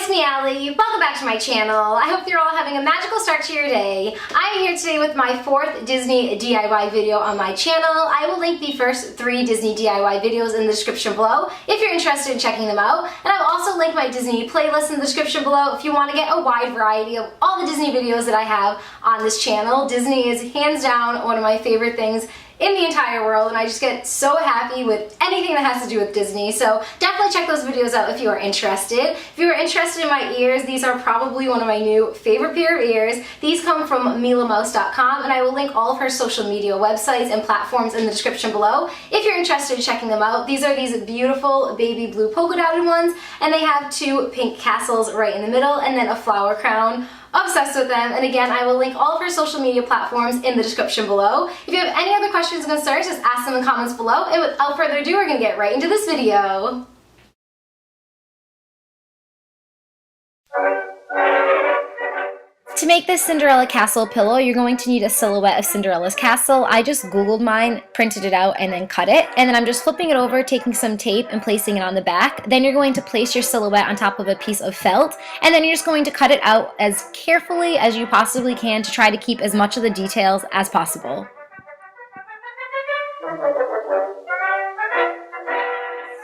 Disney Alley, welcome back to my channel. I hope you're all having a magical start to your day. I am here today with my 4th Disney DIY video on my channel. I will link the first 3 Disney DIY videos in the description below if you're interested in checking them out. And I will also link my Disney playlist in the description below if you want to get a wide variety of all the Disney videos that I have on this channel. Disney is hands down one of my favorite things in the entire world, and I just get so happy with anything that has to do with Disney. So definitely check those videos out if you are interested. If you are interested in my ears, these are probably one of my new favorite pair of ears. These come from milamouse.com, and I will link all of her social media websites and platforms in the description below if you're interested in checking them out. These are these beautiful baby blue polka dotted ones, and they have 2 pink castles right in the middle and then a flower crown. Obsessed with them, and again, I will link all of her social media platforms in the description below. If you have any other questions or concerns, just ask them in the comments below, and without further ado, we're gonna get right into this video. To make this Cinderella castle pillow, you're going to need a silhouette of Cinderella's castle. I just googled mine, printed it out, and then cut it. And then I'm just flipping it over, taking some tape and placing it on the back. Then you're going to place your silhouette on top of a piece of felt. And then you're just going to cut it out as carefully as you possibly can to try to keep as much of the details as possible.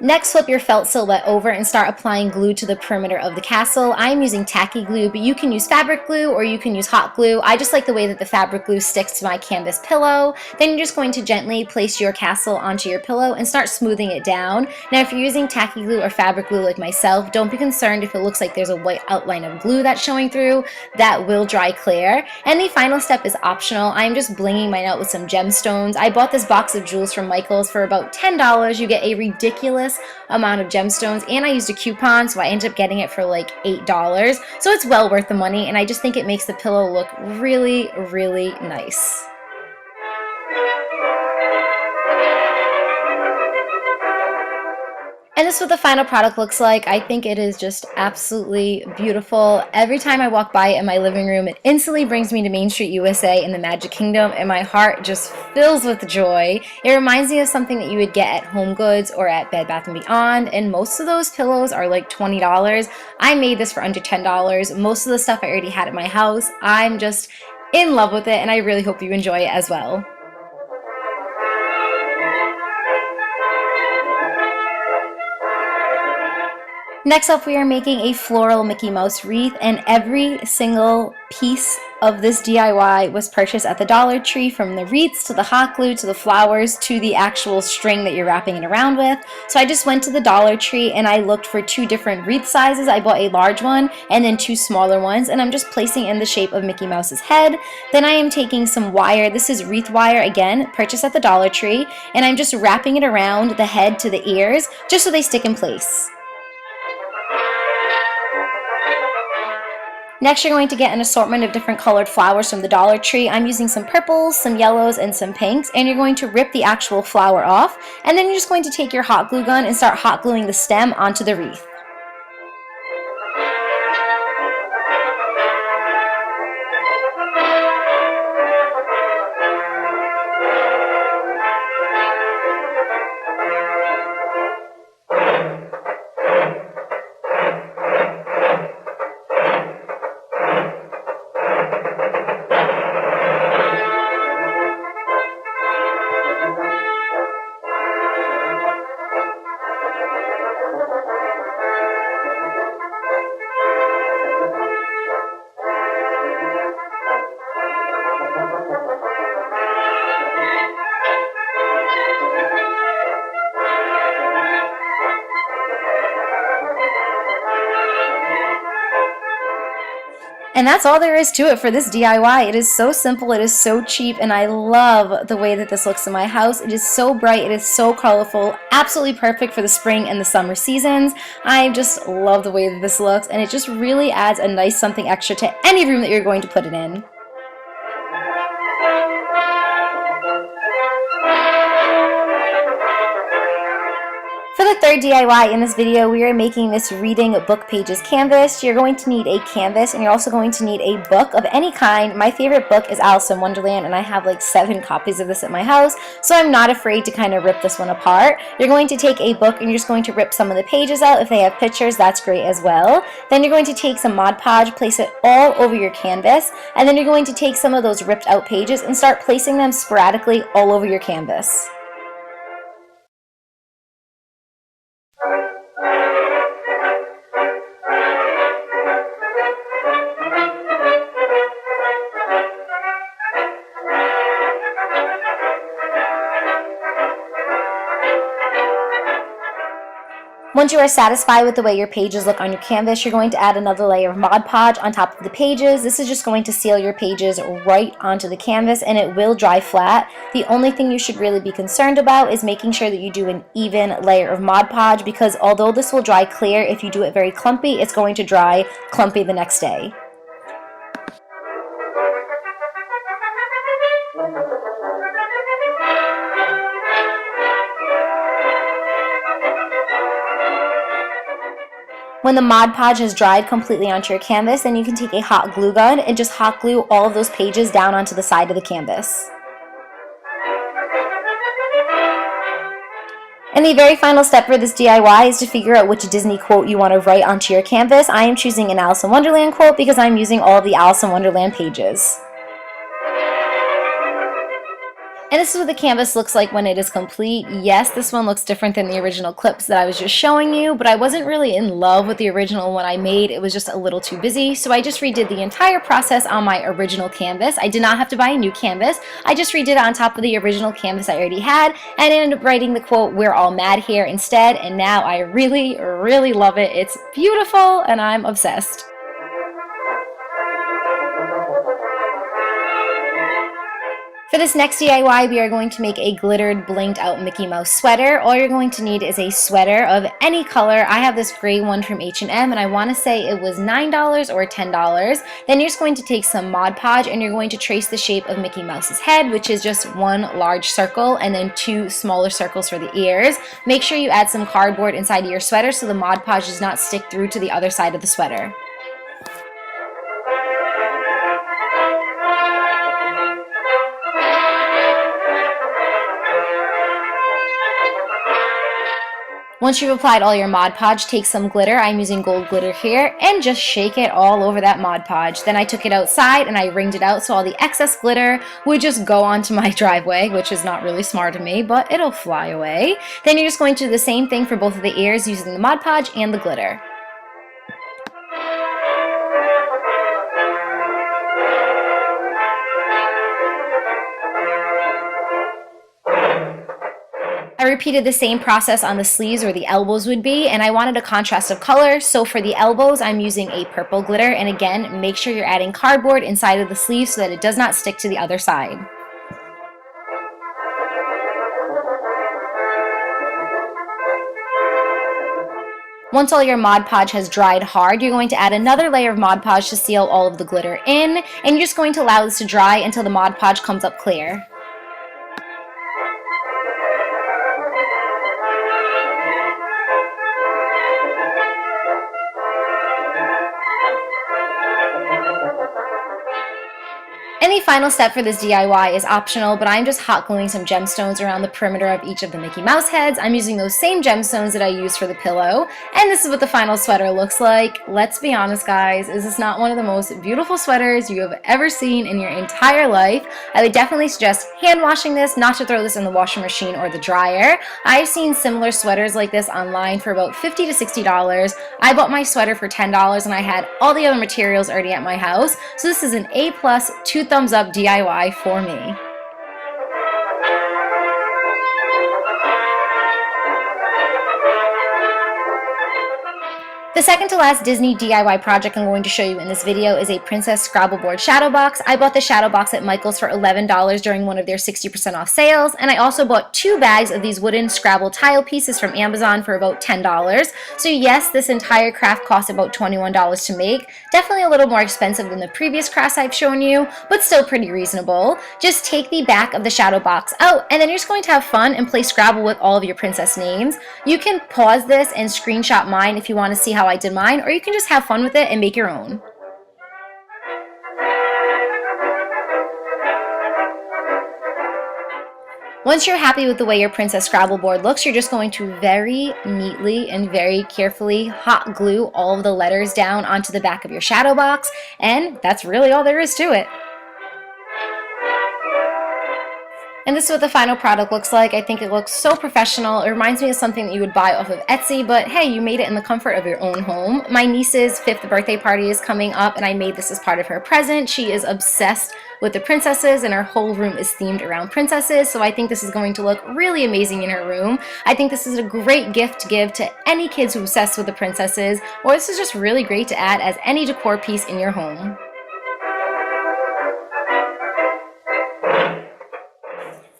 Next, flip your felt silhouette over and start applying glue to the perimeter of the castle. I'm using tacky glue, but you can use fabric glue or you can use hot glue. I just like the way that the fabric glue sticks to my canvas pillow. Then you're just going to gently place your castle onto your pillow and start smoothing it down. Now, if you're using tacky glue or fabric glue like myself, don't be concerned if it looks like there's a white outline of glue that's showing through. That will dry clear. And the final step is optional. I'm just blinging mine out with some gemstones. I bought this box of jewels from Michael's for about $10. You get a ridiculous amount of gemstones, and I used a coupon, so I ended up getting it for like $8. So it's well worth the money, and I just think it makes the pillow look really, really nice. And this is what the final product looks like. I think it is just absolutely beautiful. Every time I walk by it in my living room, it instantly brings me to Main Street, USA in the Magic Kingdom, and my heart just fills with joy. It reminds me of something that you would get at Home Goods or at Bed Bath & Beyond, and most of those pillows are like $20. I made this for under $10. Most of the stuff I already had at my house. I'm just in love with it, and I really hope you enjoy it as well. Next up, we are making a floral Mickey Mouse wreath, and every single piece of this DIY was purchased at the Dollar Tree, from the wreaths to the hot glue to the flowers to the actual string that you're wrapping it around with. So I just went to the Dollar Tree and I looked for 2 different wreath sizes. I bought a large one and then 2 smaller ones, and I'm just placing in the shape of Mickey Mouse's head. Then I am taking some wire. This is wreath wire, again, purchased at the Dollar Tree, and I'm just wrapping it around the head to the ears just so they stick in place. Next, you're going to get an assortment of different colored flowers from the Dollar Tree. I'm using some purples, some yellows, and some pinks, and you're going to rip the actual flower off, and then you're just going to take your hot glue gun and start hot gluing the stem onto the wreath. And that's all there is to it for this DIY. It is so simple, it is so cheap, and I love the way that this looks in my house. It is so bright, it is so colorful, absolutely perfect for the spring and the summer seasons. I just love the way that this looks, and it just really adds a nice something extra to any room that you're going to put it in. For the third DIY in this video, we are making this reading book pages canvas. You're going to need a canvas and you're also going to need a book of any kind. My favorite book is Alice in Wonderland and I have like 7 copies of this at my house, so I'm not afraid to kind of rip this one apart. You're going to take a book and you're just going to rip some of the pages out. If they have pictures, that's great as well. Then you're going to take some Mod Podge, place it all over your canvas, and then you're going to take some of those ripped out pages and start placing them sporadically all over your canvas. Once you are satisfied with the way your pages look on your canvas, you're going to add another layer of Mod Podge on top of the pages. This is just going to seal your pages right onto the canvas and it will dry flat. The only thing you should really be concerned about is making sure that you do an even layer of Mod Podge, because although this will dry clear, if you do it very clumpy, it's going to dry clumpy the next day. When the Mod Podge has dried completely onto your canvas, then you can take a hot glue gun and just hot glue all of those pages down onto the side of the canvas. And the very final step for this DIY is to figure out which Disney quote you want to write onto your canvas. I am choosing an Alice in Wonderland quote because I'm using all of the Alice in Wonderland pages. And this is what the canvas looks like when it is complete. Yes, this one looks different than the original clips that I was just showing you, but I wasn't really in love with the original one I made. It was just a little too busy, so I just redid the entire process on my original canvas. I did not have to buy a new canvas. I just redid it on top of the original canvas I already had, and I ended up writing the quote, "We're all mad here," instead, and now I really, really love it. It's beautiful, and I'm obsessed. For this next DIY, we are going to make a glittered, blinked out Mickey Mouse sweater. All you're going to need is a sweater of any color. I have this gray one from H&M, and I want to say it was $9 or $10. Then you're just going to take some Mod Podge, and you're going to trace the shape of Mickey Mouse's head, which is just one large circle, and then 2 smaller circles for the ears. Make sure you add some cardboard inside of your sweater so the Mod Podge does not stick through to the other side of the sweater. Once you've applied all your Mod Podge, take some glitter. I'm using gold glitter here, and just shake it all over that Mod Podge. Then I took it outside and I ringed it out so all the excess glitter would just go onto my driveway, which is not really smart of me, but it'll fly away. Then you're just going to do the same thing for both of the ears using the Mod Podge and the glitter. I repeated the same process on the sleeves where the elbows would be, and I wanted a contrast of color, so for the elbows I'm using a purple glitter, and again, make sure you're adding cardboard inside of the sleeve so that it does not stick to the other side. Once all your Mod Podge has dried hard, you're going to add another layer of Mod Podge to seal all of the glitter in, and you're just going to allow this to dry until the Mod Podge comes up clear. And the final step for this DIY is optional, but I'm just hot gluing some gemstones around the perimeter of each of the Mickey Mouse heads. I'm using those same gemstones that I used for the pillow, and this is what the final sweater looks like. Let's be honest, guys, is this not one of the most beautiful sweaters you have ever seen in your entire life? I would definitely suggest hand washing this, not to throw this in the washing machine or the dryer. I've seen similar sweaters like this online for about $50 to $60. I bought my sweater for $10 and I had all the other materials already at my house, so this is an A+, 2 thumbs up DIY for me. The second to last Disney DIY project I'm going to show you in this video is a Princess Scrabble Board shadow box. I bought the shadow box at Michael's for $11 during one of their 60% off sales, and I also bought 2 bags of these wooden Scrabble tile pieces from Amazon for about $10. So yes, this entire craft cost about $21 to make. Definitely a little more expensive than the previous crafts I've shown you, but still pretty reasonable. Just take the back of the shadow box out, and then you're just going to have fun and play Scrabble with all of your princess names. You can pause this and screenshot mine if you want to see how I did mine, or you can just have fun with it and make your own. Once you're happy with the way your Princess Scrabble board looks, you're just going to very neatly and very carefully hot glue all of the letters down onto the back of your shadow box, and that's really all there is to it. And this is what the final product looks like. I think it looks so professional. It reminds me of something that you would buy off of Etsy, but hey, you made it in the comfort of your own home. My niece's 5th birthday party is coming up, and I made this as part of her present. She is obsessed with the princesses, and her whole room is themed around princesses, so I think this is going to look really amazing in her room. I think this is a great gift to give to any kids who are obsessed with the princesses, or this is just really great to add as any decor piece in your home.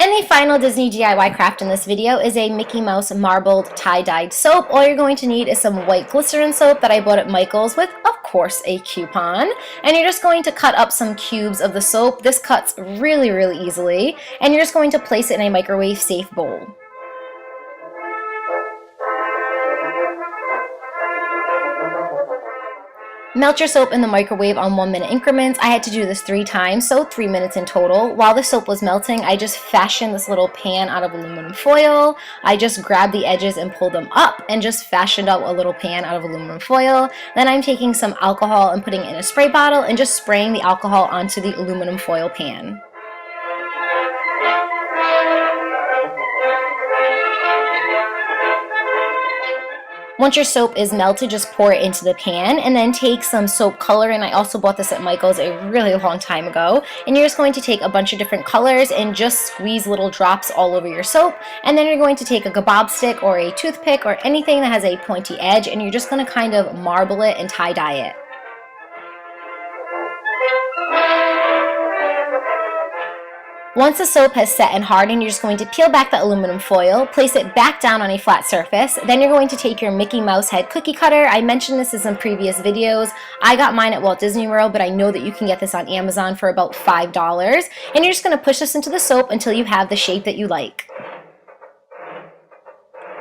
And the final Disney DIY craft in this video is a Mickey Mouse marbled tie-dyed soap. All you're going to need is some white glycerin soap that I bought at Michael's with, of course, a coupon. And you're just going to cut up some cubes of the soap. This cuts really, really easily. And you're just going to place it in a microwave-safe bowl. Melt your soap in the microwave on 1-minute increments. I had to do this 3 times, so 3 minutes in total. While the soap was melting, I just fashioned this little pan out of aluminum foil. I just grabbed the edges and pulled them up and just fashioned out a little pan out of aluminum foil. Then I'm taking some alcohol and putting it in a spray bottle and just spraying the alcohol onto the aluminum foil pan. Once your soap is melted, just pour it into the pan and then take some soap color, and I also bought this at Michael's a really long time ago, and you're just going to take a bunch of different colors and just squeeze little drops all over your soap, and then you're going to take a kebab stick or a toothpick or anything that has a pointy edge, and you're just going to kind of marble it and tie-dye it. Once the soap has set and hardened, you're just going to peel back the aluminum foil, place it back down on a flat surface. Then you're going to take your Mickey Mouse head cookie cutter. I mentioned this in some previous videos. I got mine at Walt Disney World, but I know that you can get this on Amazon for about $5. And you're just going to push this into the soap until you have the shape that you like.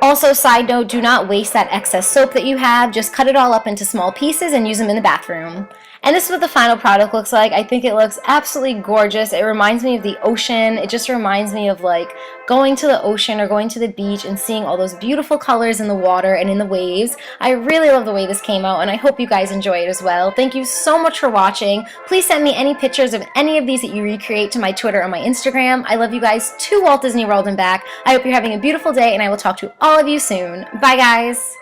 Also, side note, do not waste that excess soap that you have. Just cut it all up into small pieces and use them in the bathroom. And this is what the final product looks like. I think it looks absolutely gorgeous. It reminds me of the ocean. It just reminds me of like going to the ocean or going to the beach and seeing all those beautiful colors in the water and in the waves. I really love the way this came out, and I hope you guys enjoy it as well. Thank you so much for watching. Please send me any pictures of any of these that you recreate to my Twitter or my Instagram. I love you guys to Walt Disney World and back. I hope you're having a beautiful day, and I will talk to all of you soon. Bye, guys.